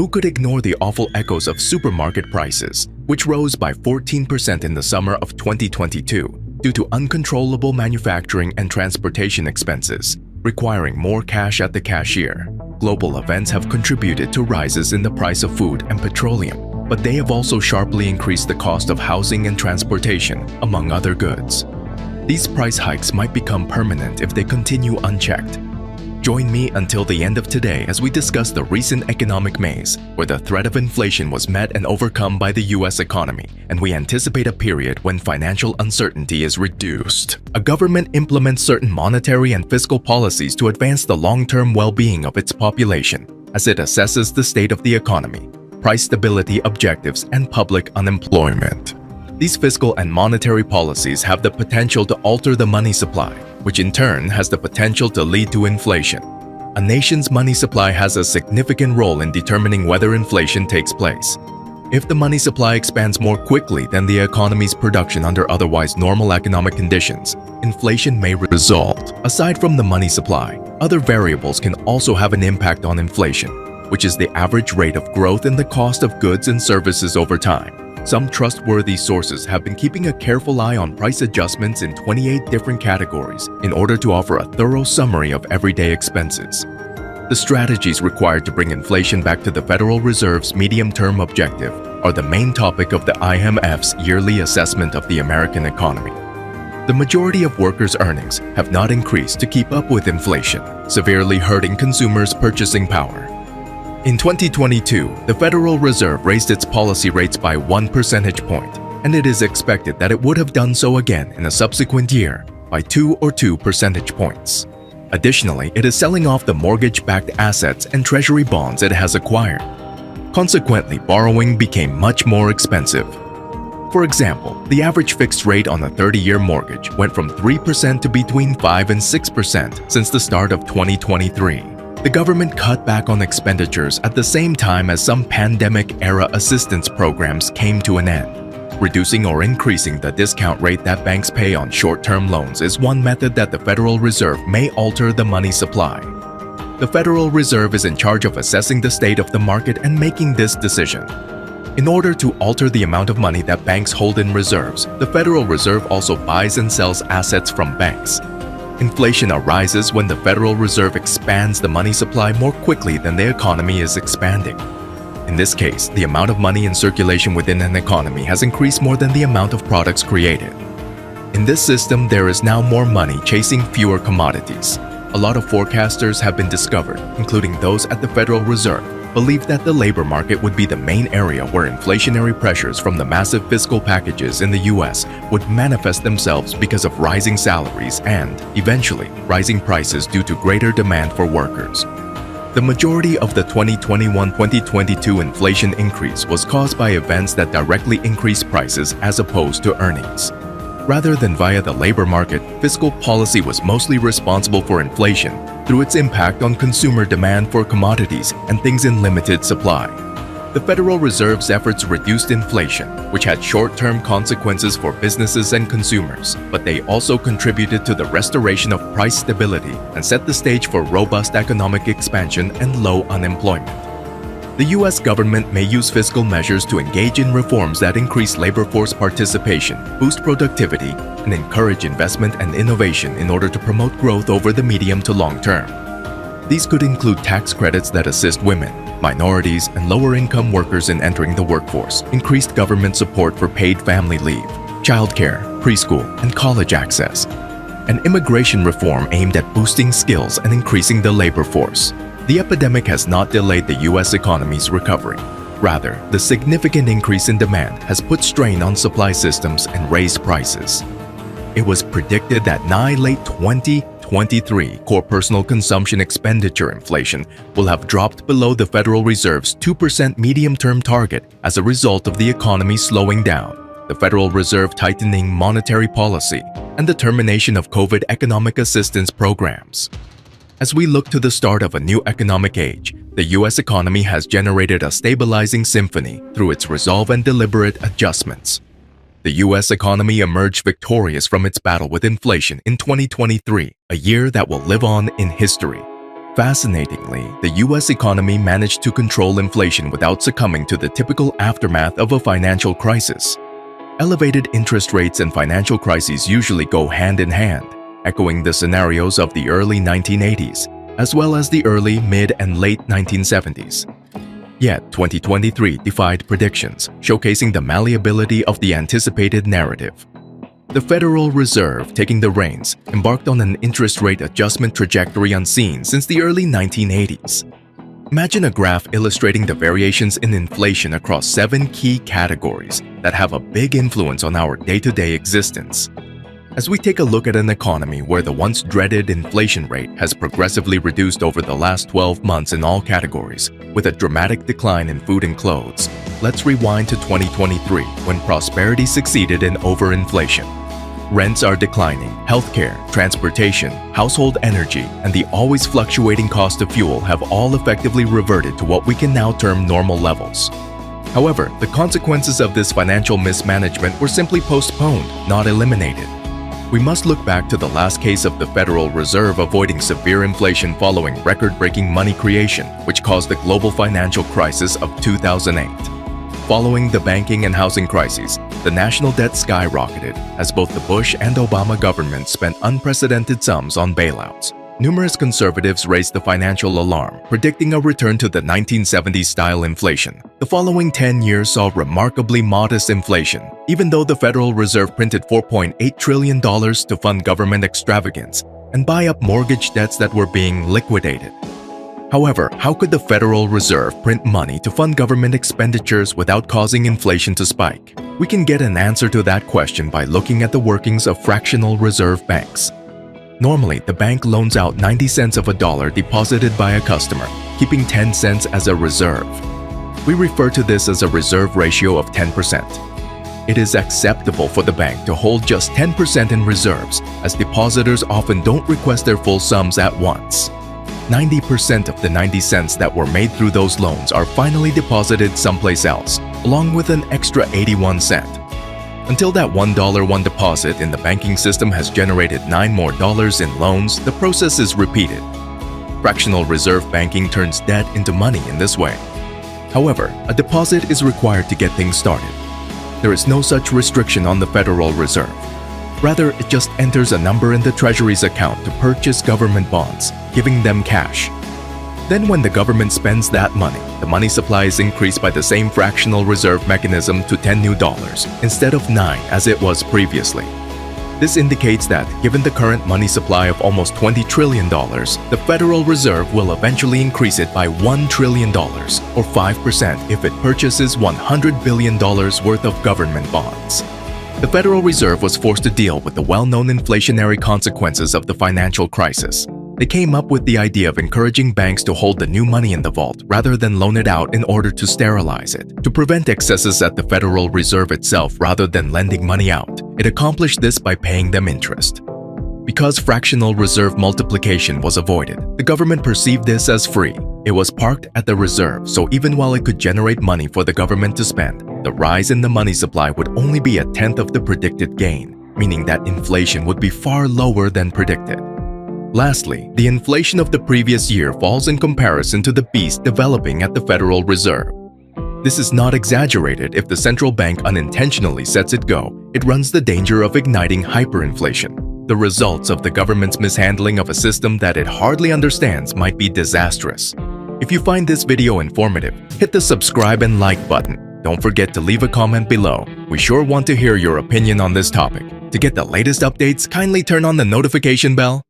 Who could ignore the awful echoes of supermarket prices, which rose by 14% in the summer of 2022 due to uncontrollable manufacturing and transportation expenses, requiring more cash at the cashier? Global events have contributed to rises in the price of food and petroleum, but they have also sharply increased the cost of housing and transportation, among other goods. These price hikes might become permanent if they continue unchecked. Join me until the end of today as we discuss the recent economic maze, where the threat of inflation was met and overcome by the U.S. economy, and we anticipate a period when financial uncertainty is reduced. A government implements certain monetary and fiscal policies to advance the long-term well-being of its population, as it assesses the state of the economy, price stability objectives, and public unemployment. These fiscal and monetary policies have the potential to alter the money supply, which in turn has the potential to lead to inflation. A nation's money supply has a significant role in determining whether inflation takes place. If the money supply expands more quickly than the economy's production under otherwise normal economic conditions, inflation may result. Aside from the money supply, other variables can also have an impact on inflation, which is the average rate of growth in the cost of goods and services over time. Some trustworthy sources have been keeping a careful eye on price adjustments in 28 different categories in order to offer a thorough summary of everyday expenses. The strategies required to bring inflation back to the Federal Reserve's medium-term objective are the main topic of the IMF's yearly assessment of the American economy. The majority of workers' earnings have not increased to keep up with inflation, severely hurting consumers' purchasing power. In 2022, the Federal Reserve raised its policy rates by 1 percentage point, and it is expected that it would have done so again in a subsequent year by 2 percentage points. Additionally, it is selling off the mortgage-backed assets and treasury bonds it has acquired. Consequently, borrowing became much more expensive. For example, the average fixed rate on a 30-year mortgage went from 3% to between 5 and 6% since the start of 2023. The government cut back on expenditures at the same time as some pandemic-era assistance programs came to an end. Reducing or increasing the discount rate that banks pay on short-term loans is one method that the Federal Reserve may alter the money supply. The Federal Reserve is in charge of assessing the state of the market and making this decision. In order to alter the amount of money that banks hold in reserves, the Federal Reserve also buys and sells assets from banks. Inflation arises when the Federal Reserve expands the money supply more quickly than the economy is expanding. In this case, the amount of money in circulation within an economy has increased more than the amount of products created. In this system, there is now more money chasing fewer commodities. A lot of forecasters have been discovered, including those at the Federal Reserve, believed that the labor market would be the main area where inflationary pressures from the massive fiscal packages in the U.S. would manifest themselves because of rising salaries and, eventually, rising prices due to greater demand for workers. The majority of the 2021-2022 inflation increase was caused by events that directly increased prices as opposed to earnings. Rather than via the labor market, fiscal policy was mostly responsible for inflation through its impact on consumer demand for commodities and things in limited supply. The Federal Reserve's efforts reduced inflation, which had short-term consequences for businesses and consumers, but they also contributed to the restoration of price stability and set the stage for robust economic expansion and low unemployment. The U.S. government may use fiscal measures to engage in reforms that increase labor force participation, boost productivity, and encourage investment and innovation in order to promote growth over the medium to long term. These could include tax credits that assist women, minorities, and lower-income workers in entering the workforce, increased government support for paid family leave, childcare, preschool, and college access, and immigration reform aimed at boosting skills and increasing the labor force. The epidemic has not delayed the U.S. economy's recovery. Rather, the significant increase in demand has put strain on supply systems and raised prices. It was predicted that late 2023 core personal consumption expenditure inflation will have dropped below the Federal Reserve's 2% medium-term target as a result of the economy slowing down, the Federal Reserve tightening monetary policy, and the termination of COVID economic assistance programs. As we look to the start of a new economic age, the U.S. economy has generated a stabilizing symphony through its resolve and deliberate adjustments. The U.S. economy emerged victorious from its battle with inflation in 2023, a year that will live on in history. Fascinatingly, the US economy managed to control inflation without succumbing to the typical aftermath of a financial crisis. Elevated interest rates and financial crises usually go hand in hand, echoing the scenarios of the early 1980s, as well as the early, mid, and late 1970s. Yet, 2023 defied predictions, showcasing the malleability of the anticipated narrative. The Federal Reserve, taking the reins, embarked on an interest rate adjustment trajectory unseen since the early 1980s. Imagine a graph illustrating the variations in inflation across 7 key categories that have a big influence on our day-to-day existence. As we take a look at an economy where the once dreaded inflation rate has progressively reduced over the last 12 months in all categories, with a dramatic decline in food and clothes, let's rewind to 2023 when prosperity succeeded in overinflation. Rents are declining, healthcare, transportation, household energy, and the always fluctuating cost of fuel have all effectively reverted to what we can now term normal levels. However, the consequences of this financial mismanagement were simply postponed, not eliminated. We must look back to the last case of the Federal Reserve avoiding severe inflation following record-breaking money creation, which caused the global financial crisis of 2008. Following the banking and housing crises, the national debt skyrocketed as both the Bush and Obama governments spent unprecedented sums on bailouts. Numerous conservatives raised the financial alarm, predicting a return to the 1970s-style inflation. The following 10 years saw remarkably modest inflation, even though the Federal Reserve printed $4.8 trillion to fund government extravagance and buy up mortgage debts that were being liquidated. However, how could the Federal Reserve print money to fund government expenditures without causing inflation to spike? We can get an answer to that question by looking at the workings of fractional reserve banks. Normally, the bank loans out 90 cents of a dollar deposited by a customer, keeping 10 cents as a reserve. We refer to this as a reserve ratio of 10%. It is acceptable for the bank to hold just 10% in reserves, as depositors often don't request their full sums at once. 90% of the 90 cents that were made through those loans are finally deposited someplace else, along with an extra 81 cents. Until that $1 deposit in the banking system has generated $9 more in loans, the process is repeated. Fractional reserve banking turns debt into money in this way. However, a deposit is required to get things started. There is no such restriction on the Federal Reserve. Rather, it just enters a number in the Treasury's account to purchase government bonds, giving them cash. Then when the government spends that money, the money supply is increased by the same fractional reserve mechanism to $10 new instead of 9 as it was previously. This indicates that, given the current money supply of almost $20 trillion, the Federal Reserve will eventually increase it by $1 trillion, or 5% if it purchases $100 billion worth of government bonds. The Federal Reserve was forced to deal with the well-known inflationary consequences of the financial crisis. They came up with the idea of encouraging banks to hold the new money in the vault rather than loan it out in order to sterilize it. To prevent excesses at the Federal Reserve itself rather than lending money out, it accomplished this by paying them interest. Because fractional reserve multiplication was avoided, the government perceived this as free. It was parked at the reserve, so even while it could generate money for the government to spend, the rise in the money supply would only be a tenth of the predicted gain, meaning that inflation would be far lower than predicted. Lastly, the inflation of the previous year falls in comparison to the beast developing at the Federal Reserve. This is not exaggerated. If the central bank unintentionally lets it go, it runs the danger of igniting hyperinflation. The results of the government's mishandling of a system that it hardly understands might be disastrous. If you find this video informative, hit the subscribe and like button. Don't forget to leave a comment below. We sure want to hear your opinion on this topic. To get the latest updates, kindly turn on the notification bell.